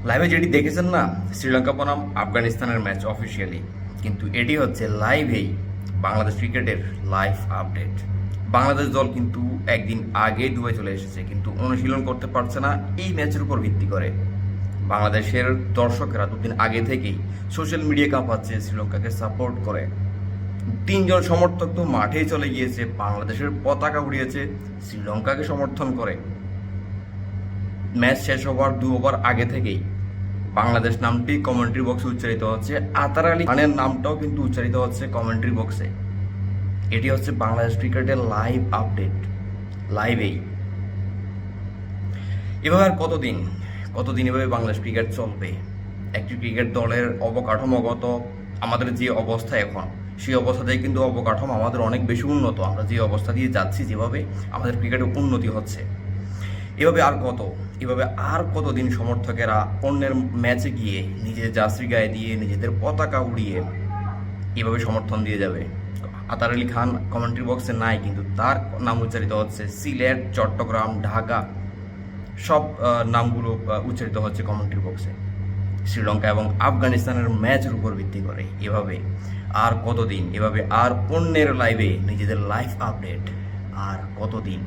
লাইভে যেটি দেখেছেন না, শ্রীলঙ্কা বনাম আফগানিস্তানের ম্যাচ অফিসিয়ালি, কিন্তু এটি হচ্ছে লাইভেই বাংলাদেশ ক্রিকেটের লাইভ আপডেট। বাংলাদেশ দল কিন্তু একদিন আগে দুবাই চলে এসেছে, কিন্তু অনুশীলন করতে পারছে না এই ম্যাচের উপর ভিত্তি করে। বাংলাদেশের দর্শকরা দুদিন আগে থেকেই সোশ্যাল মিডিয়া কাঁপাচ্ছে শ্রীলঙ্কাকে সাপোর্ট করে। তিনজন সমর্থক তো মাঠেই চলে গিয়েছে, বাংলাদেশের পতাকা উড়িয়েছে শ্রীলঙ্কাকে সমর্থন করে। ম্যাচ শেষ হওয়ার 2 ওভার আগে থেকেই বাংলাদেশ নামটি কমেন্ট্রি বক্সে উচ্চারিত হচ্ছে, আতার আলী খানের নামটাও কিন্তু উচ্চারিত হচ্ছে কমেন্ট্রি বক্সে। এটি হচ্ছে বাংলাদেশ ক্রিকেটের লাইভ আপডেট, লাইভেই। এভাবে আর কতদিন এভাবে বাংলাদেশ ক্রিকেট চলবে? একটি ক্রিকেট দলের অবকাঠামোগত আমাদের যে অবস্থা এখন, সেই অবস্থাতেই কিন্তু অবকাঠামো আমাদের অনেক বেশি উন্নত। আমরা যে অবস্থা দিয়ে যাচ্ছি, যেভাবে আমাদের ক্রিকেটের উন্নতি হচ্ছে, এভাবে আর কতদিন সমর্থকেরা অন্যের ম্যাচে গিয়ে নিজের জার্সি গায়ে দিয়ে নিজেদের পতাকা উড়িয়ে এভাবে সমর্থন দিয়ে যাবে? আতার আলী খান কমেন্ট্রি বক্সে নাই, কিন্তু তার নাম উচ্চারিত হচ্ছে। সিলেট, চট্টগ্রাম, ঢাকা সব নামগুলো উচ্চারিত হচ্ছে কমেন্ট্রি বক্সে শ্রীলঙ্কা এবং আফগানিস্তানের ম্যাচের উপর ভিত্তি করে। এভাবে আর অন্যের লাইভে নিজেদের লাইভ আপডেট আর কতদিন?